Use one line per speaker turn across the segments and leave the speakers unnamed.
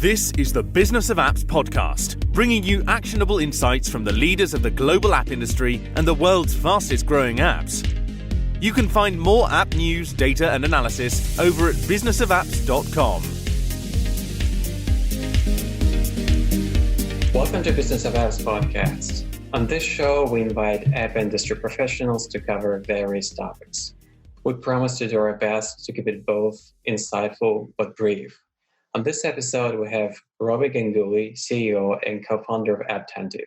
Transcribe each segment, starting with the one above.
This is the Business of Apps podcast, bringing you actionable insights from the leaders of the global app industry and the world's fastest growing apps. You can find more app news, data and analysis over at businessofapps.com.
Welcome to Business of Apps podcast. On this show, we invite app industry professionals to cover various topics. We promise to do our best to keep it both insightful but brief. On this episode, we have Robi Ganguly, CEO and co-founder of Apptentive.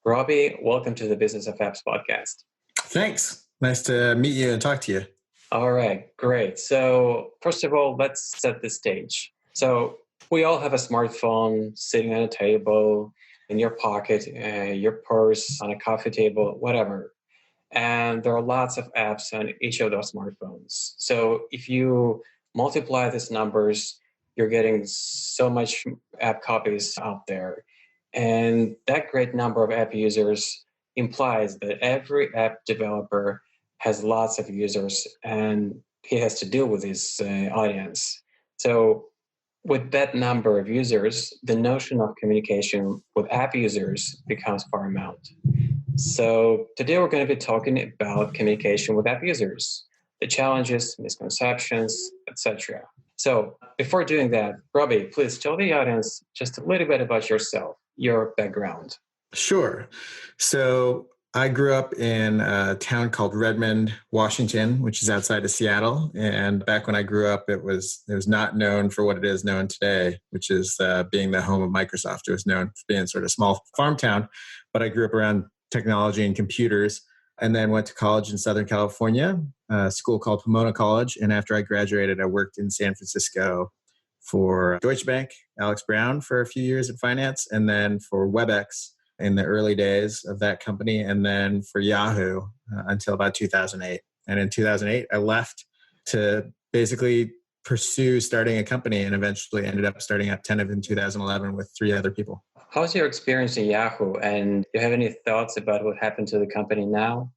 Robi, welcome to the Business of Apps podcast.
Thanks. Nice to meet you and talk to you.
All right, great. So first of all, let's set the stage. So we all have a smartphone sitting on a table, in your pocket, your purse, on a coffee table, whatever. And there are lots of apps on each of those smartphones. So if you multiply these numbers, you're getting so much app copies out there. And that great number of app users implies that every app developer has lots of users and he has to deal with his audience. So with that number of users, the notion of communication with app users becomes paramount. So today we're going to be talking about communication with app users, the challenges, misconceptions, etc. So before doing that, Robi, please tell the audience just a little bit about yourself, your background.
Sure. So I grew up in a town called Redmond, Washington, which is outside of Seattle. And back when I grew up, it was not known for what it is known today, which is being the home of Microsoft. It was known for being sort of a small farm town, but I grew up around technology and computers, and then went to college in Southern California, a school called Pomona College. And after I graduated, I worked in San Francisco for Deutsche Bank, Alex Brown for a few years in finance, and then for WebEx in the early days of that company, and then for Yahoo until about 2008. And in 2008, I left to basically pursue starting a company and eventually ended up starting Apptentive in 2011 with 3 other people.
How's your experience in Yahoo? And do you have any thoughts about what happened to the company now?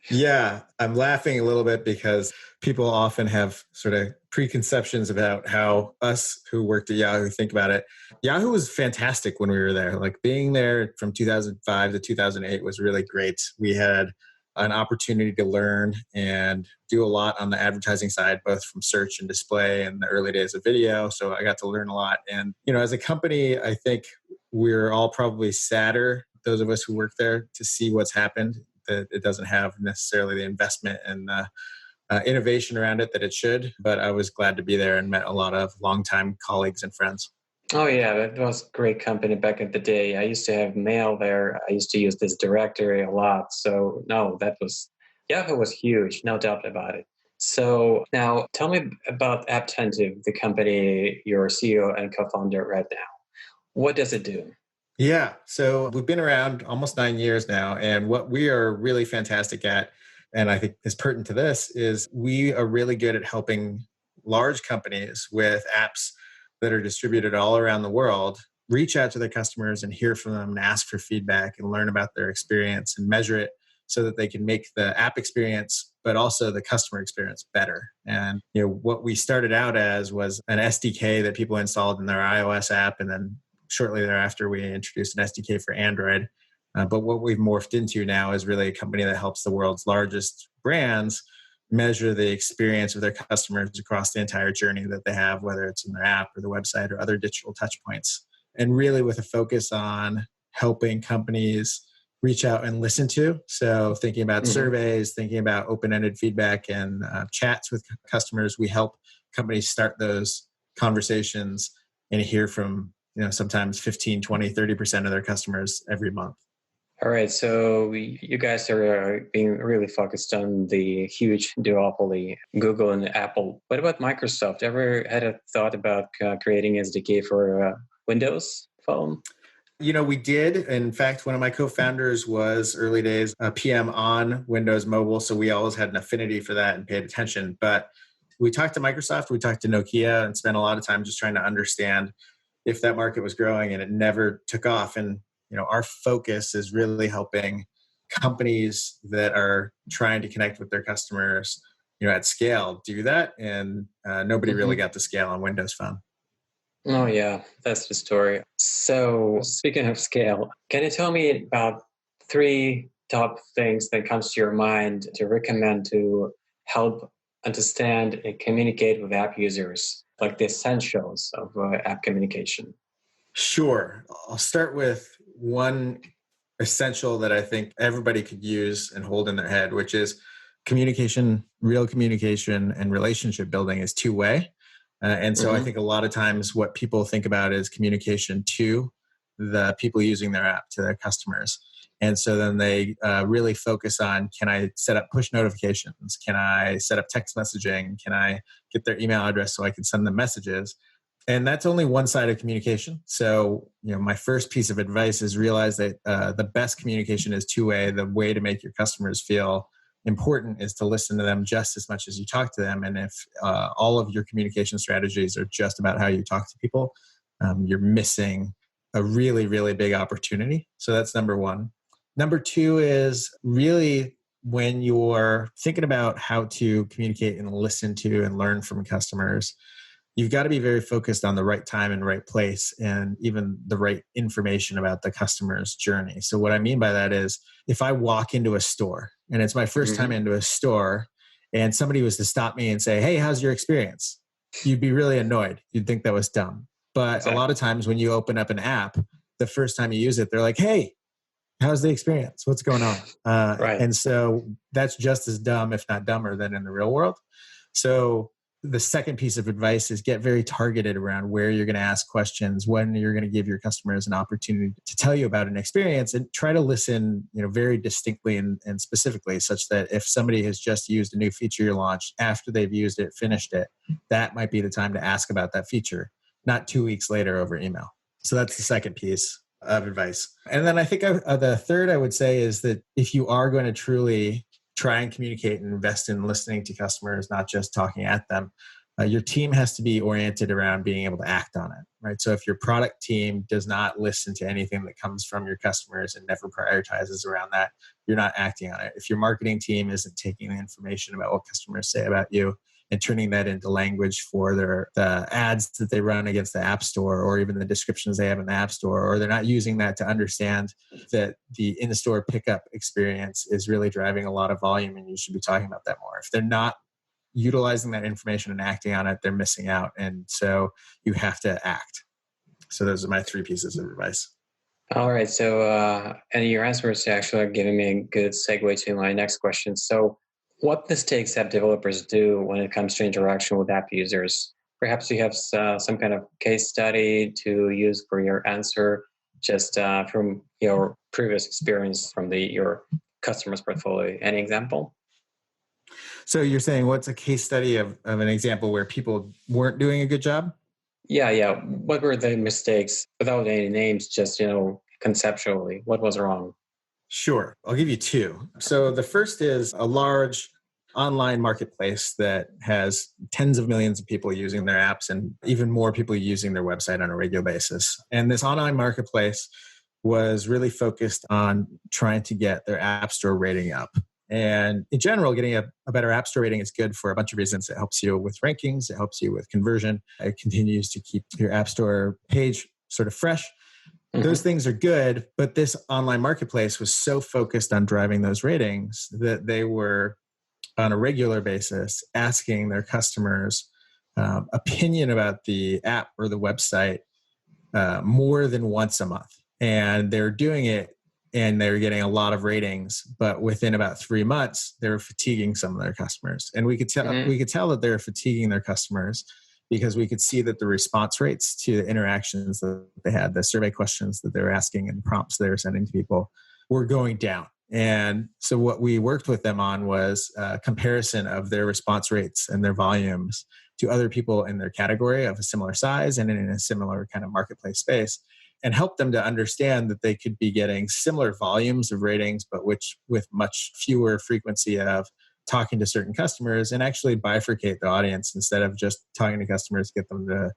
Yeah, I'm laughing a little bit because people often have sort of preconceptions about how us who worked at Yahoo think about it. Yahoo was fantastic when we were there. Like being there from 2005 to 2008 was really great. We had an opportunity to learn and do a lot on the advertising side, both from search and display in the early days of video. So I got to learn a lot. And, as a company, I think we're all probably sadder, those of us who work there, to see what's happened, that it doesn't have necessarily the investment and innovation around it that it should. But I was glad to be there and met a lot of longtime colleagues and friends.
Oh, yeah, that was a great company back in the day. I used to have mail there. I used to use this directory a lot. So, no, Yahoo was huge, no doubt about it. So now tell me about Apptentive, the company you're CEO and co-founder right now. What does it do?
Yeah, so we've been around almost 9 years now. And what we are really fantastic at, and I think is pertinent to this, is we are really good at helping large companies with apps that are distributed all around the world reach out to their customers and hear from them and ask for feedback and learn about their experience and measure it so that they can make the app experience, but also the customer experience better. And what we started out as was an SDK that people installed in their iOS app. And then shortly thereafter, we introduced an SDK for Android. But what we've morphed into now is really a company that helps the world's largest brands measure the experience of their customers across the entire journey that they have, whether it's in their app or the website or other digital touch points. And really with a focus on helping companies reach out and listen to. So thinking about surveys, thinking about open-ended feedback and chats with customers, we help companies start those conversations and hear from, sometimes 15, 20, 30% of their customers every month.
All right, so you guys are being really focused on the huge duopoly, Google and Apple. What about Microsoft? Ever had a thought about creating SDK for Windows Phone?
We did. In fact, one of my co-founders was early days a PM on Windows Mobile, so we always had an affinity for that and paid attention. But we talked to Microsoft, we talked to Nokia, and spent a lot of time just trying to understand if that market was growing, and it never took off. And our focus is really helping companies that are trying to connect with their customers, at scale do that. And nobody really got the scale on Windows Phone.
Oh, yeah, that's the story. So, speaking of scale, can you tell me about three top things that comes to your mind to recommend to help understand and communicate with app users, like the essentials of app communication?
Sure. I'll start with one essential that I think everybody could use and hold in their head, which is communication, real communication, and relationship building is two-way. And so I
Hmm.
think a lot of times what people think about is communication to the people using their app, to their customers. And so then they really focus on, can I set up push notifications? Can I set up text messaging? Can I get their email address so I can send them messages? And that's only one side of communication. So, my first piece of advice is realize that the best communication is two-way. The way to make your customers feel important is to listen to them just as much as you talk to them. And if all of your communication strategies are just about how you talk to people, you're missing a really, really big opportunity. So that's number one. Number two is really when you're thinking about how to communicate and listen to and learn from customers, you've got to be very focused on the right time and right place and even the right information about the customer's journey. So what I mean by that is if I walk into a store and it's my first time
Hmm.
into a store and somebody was to stop me and say, "Hey, how's your experience?" You'd be really annoyed. You'd think that was dumb. But a lot
Exactly.
of times when you open up an app, the first time you use it, they're like, "Hey, how's the experience? What's going on?"
Right.
And so that's just as dumb, if not dumber, than in the real world. So the second piece of advice is get very targeted around where you're going to ask questions, when you're going to give your customers an opportunity to tell you about an experience, and try to listen, very distinctly and specifically, such that if somebody has just used a new feature you launched, after they've used it, finished it, that might be the time to ask about that feature, not 2 weeks later over email. So that's the second piece of advice. And then I think the third I would say is that if you are going to truly try and communicate and invest in listening to customers, not just talking at them, your team has to be oriented around being able to act on it, right? So if your product team does not listen to anything that comes from your customers and never prioritizes around that, you're not acting on it. If your marketing team isn't taking the information about what customers say about you and turning that into language for the ads that they run against the app store, or even the descriptions they have in the app store, or they're not using that to understand that the in-store pickup experience is really driving a lot of volume and you should be talking about that more. If they're not utilizing that information and acting on it, they're missing out. And so you have to act. So those are my three pieces of advice.
All right. So, and your answer is actually giving me a good segue to my next question. So, what mistakes app developers do when it comes to interaction with app users? Perhaps you have some kind of case study to use for your answer, just from your previous experience from your customers' portfolio. Any example?
So you're saying what's a case study of an example where people weren't doing a good job?
Yeah, yeah. What were the mistakes without any names? Just conceptually, what was wrong?
Sure. I'll give you two. So the first is a large online marketplace that has tens of millions of people using their apps and even more people using their website on a regular basis. And this online marketplace was really focused on trying to get their app store rating up. And in general, getting a better app store rating is good for a bunch of reasons. It helps you with rankings, it helps you with conversion, it continues to keep your app store page sort of fresh. Those
Hmm.
things are good, but this online marketplace was so focused on driving those ratings that they were on a regular basis asking their customers opinion about the app or the website more than once a month. And they're doing it and they're getting a lot of ratings, but within about 3 months, they were fatiguing some of their customers. And
Hmm.
we could tell that they're fatiguing their customers because we could see that the response rates to the interactions that they had, the survey questions that they were asking and prompts they were sending to people were going down. And so what we worked with them on was a comparison of their response rates and their volumes to other people in their category of a similar size and in a similar kind of marketplace space, and help them to understand that they could be getting similar volumes of ratings, but which with much fewer frequency of talking to certain customers, and actually bifurcate the audience. Instead of just talking to customers, get them to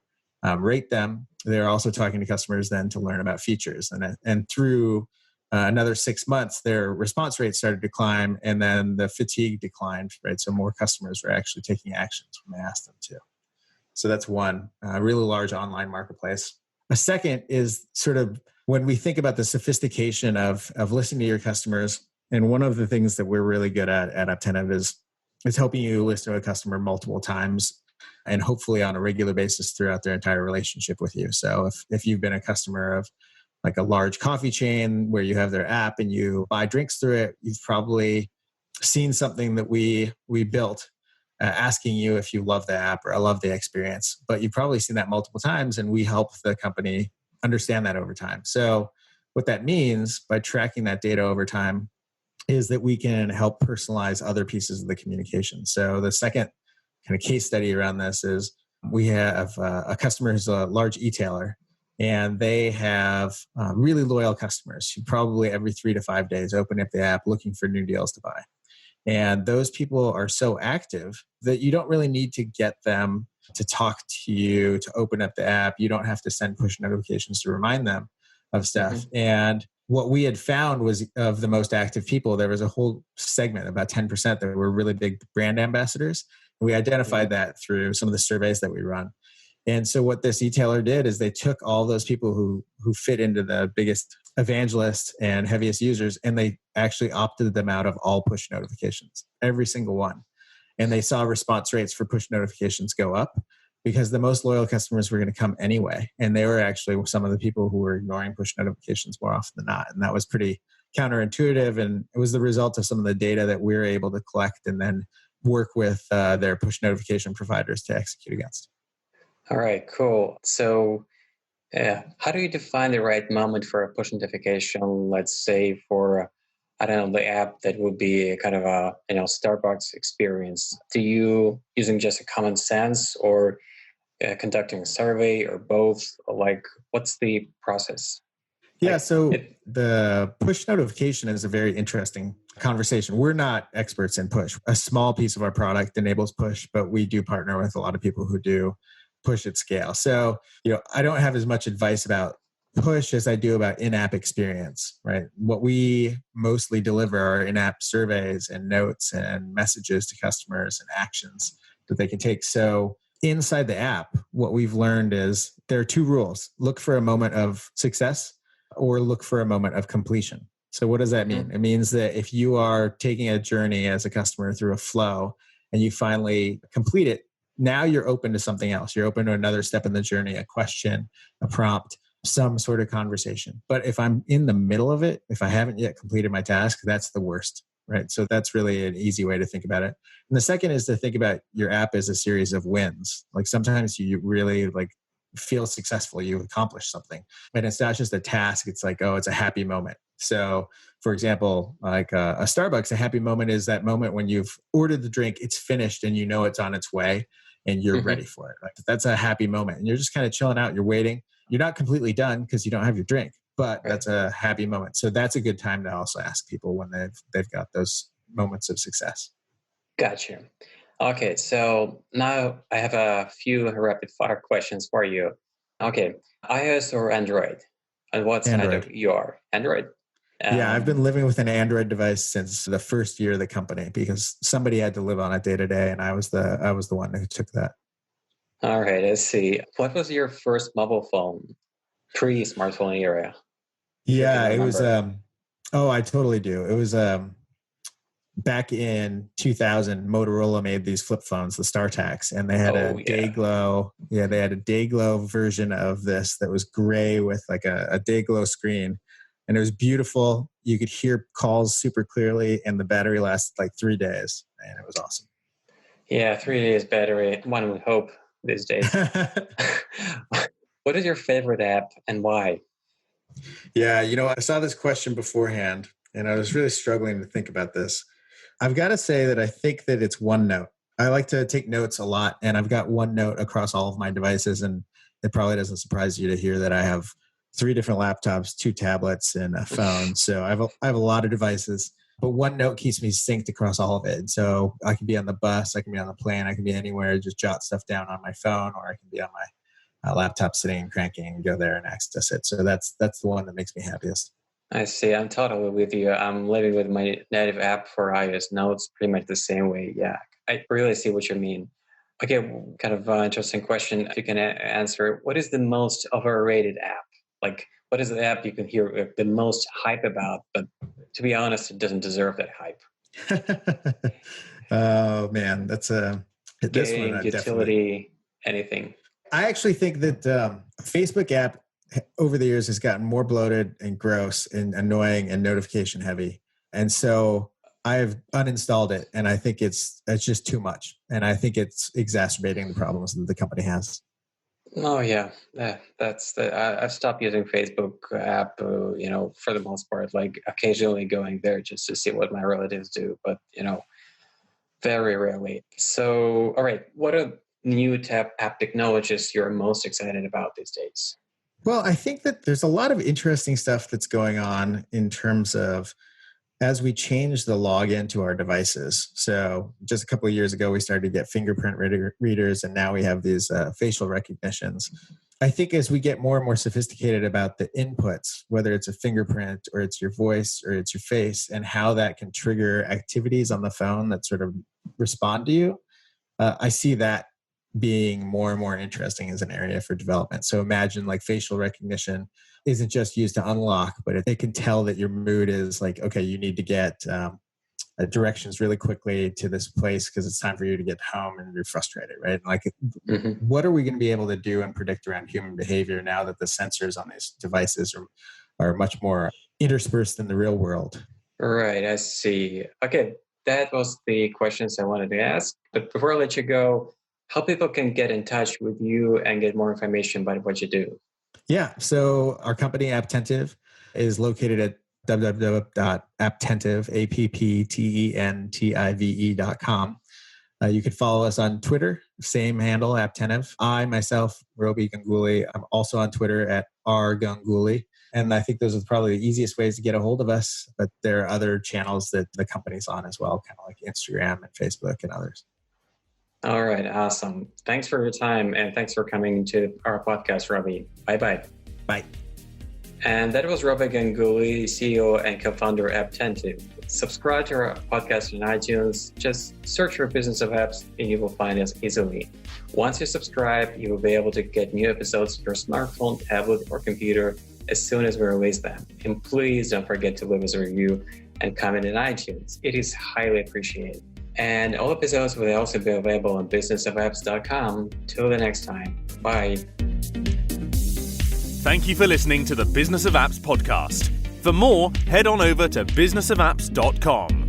rate them, they're also talking to customers then to learn about features. And through another 6 months, their response rate started to climb, and then the fatigue declined, right? So more customers were actually taking actions when they asked them to. So that's one, really large online marketplace. A second is sort of when we think about the sophistication of listening to your customers. And one of the things that we're really good at Apptentive is helping you listen to a customer multiple times and hopefully on a regular basis throughout their entire relationship with you. So if you've been a customer of like a large coffee chain where you have their app and you buy drinks through it, you've probably seen something that we built asking you if you love the app or I love the experience. But you've probably seen that multiple times, and we help the company understand that over time. So what that means by tracking that data over time is that we can help personalize other pieces of the communication. So the second kind of case study around this is we have a customer who's a large e-tailer, and they have really loyal customers who probably every 3 to 5 days open up the app looking for new deals to buy. And those people are so active that you don't really need to get them to talk to you, to open up the app. You don't have to send push notifications to remind them of stuff. Mm-hmm. And what we had found was of the most active people, there was a whole segment, about 10%, that were really big brand ambassadors. And we identified that through some of the surveys that we run. And so what this e-tailer did is they took all those people who fit into the biggest evangelists and heaviest users, and they actually opted them out of all push notifications, every single one. And they saw response rates for push notifications go up because the most loyal customers were going to come anyway. And they were actually some of the people who were ignoring push notifications more often than not. And that was pretty counterintuitive. And it was the result of some of the data that we were able to collect and then work with their push notification providers to execute against.
All right, cool. So how do you define the right moment for a push notification? Let's say for, I don't know, the app that would be a kind of a Starbucks experience. Do you using just a common sense or conducting a survey or both? Like, what's the process?
Yeah, so the push notification is a very interesting conversation. We're not experts in push. A small piece of our product enables push, but we do partner with a lot of people who do push at scale. So, I don't have as much advice about push as I do about in-app experience, right? What we mostly deliver are in-app surveys and notes and messages to customers and actions that they can take. So inside the app, what we've learned is there are 2 rules. Look for a moment of success or look for a moment of completion. So what does that mean? It means that if you are taking a journey as a customer through a flow and you finally complete it, now you're open to something else. You're open to another step in the journey, a question, a prompt, some sort of conversation. But if I'm in the middle of it, if I haven't yet completed my task, that's the worst, right? So that's really an easy way to think about it. And the second is to think about your app as a series of wins. Like sometimes you really feel successful, you've accomplished something. And it's not just a task, it's like, oh, it's a happy moment. So for example, like a Starbucks, a happy moment is that moment when you've ordered the drink, it's finished and you know it's on its way and you're ready for it. Like that's a happy moment. And you're just kind of chilling out, you're waiting. You're not completely done because you don't have your drink, but that's a happy moment. So that's a good time to also ask people when they've got those moments of success.
Gotcha. Okay, so now I have a few rapid fire questions for you. Okay, iOS or Android? And what side of you are? Android?
Yeah, I've been living with an Android device since the first year of the company because somebody had to live on it day to day, and I was the one who took that.
All right, let's see. What was your first mobile phone, pre-smartphone era?
Yeah, it was. I totally do. It was back in 2000. Motorola made these flip phones, the StarTACs, and they had a Dayglow. Yeah, they had a Dayglow version of this that was gray with like a Dayglow screen. And it was beautiful. You could hear calls super clearly, and the battery lasted like 3 days, and it was awesome.
Yeah, 3 days battery. One would hope these days. What is your favorite app and why?
Yeah, I saw this question beforehand, and I was really struggling to think about this. I've got to say that I think that it's OneNote. I like to take notes a lot, and I've got OneNote across all of my devices, and it probably doesn't surprise you to hear that I have 3 different laptops, 2 tablets, and a phone. So I have a lot of devices, but OneNote keeps me synced across all of it. And so I can be on the bus, I can be on the plane, I can be anywhere, just jot stuff down on my phone, or I can be on my laptop sitting and cranking and go there and access it. So that's the one that makes me happiest.
I see. I'm totally with you. I'm living with my native app for iOS now. It's pretty much the same way. Yeah, I really see what you mean. Okay, kind of interesting question. If you can answer, what is the most overrated app? Like, what is the app you can hear the most hype about? But to be honest, it doesn't deserve that hype.
Oh man, this one
Game,
I definitely.
utility, anything.
I actually think that Facebook app over the years has gotten more bloated and gross and annoying and notification heavy, and so I've uninstalled it, and I think it's just too much, and I think it's exacerbating the problems that the company has.
Oh yeah, I've stopped using Facebook app. For the most part, like occasionally going there just to see what my relatives do, but very rarely. So, all right, what are new app technologies you're most excited about these days?
Well, I think that there's a lot of interesting stuff that's going on in terms of as we change the login to our devices. So just a couple of years ago, we started to get fingerprint readers, and now we have these facial recognitions. I think as we get more and more sophisticated about the inputs, whether it's a fingerprint or it's your voice or it's your face, and how that can trigger activities on the phone that sort of respond to you, I see that being more and more interesting as an area for development. So imagine like facial recognition isn't just used to unlock, but it can tell that your mood is like, okay, you need to get directions really quickly to this place because it's time for you to get home and you're frustrated, right? Like, what are we going to be able to do and predict around human behavior now that the sensors on these devices are much more interspersed in the real world?
Right, I see. Okay, that was the questions I wanted to ask. But before I let you go, how people can get in touch with you and get more information about what you do?
Yeah. So our company, Apptentive, is located at www.apptentive.com. You can follow us on Twitter, same handle, Apptentive. I, myself, Robi Ganguly, I'm also on Twitter at rganguly. And I think those are probably the easiest ways to get a hold of us. But there are other channels that the company's on as well, kind of like Instagram and Facebook and others.
All right, awesome. Thanks for your time, and thanks for coming to our podcast, Robi. Bye-bye.
Bye.
And that was Robi Ganguly, CEO and co-founder of Apptentive. Subscribe to our podcast on iTunes. Just search for Business of Apps, and you will find us easily. Once you subscribe, you will be able to get new episodes to your smartphone, tablet, or computer as soon as we release them. And please don't forget to leave us a review and comment in iTunes. It is highly appreciated. And all episodes will also be available on businessofapps.com. Till the next time. Bye.
Thank you for listening to the Business of Apps podcast. For more, head on over to businessofapps.com.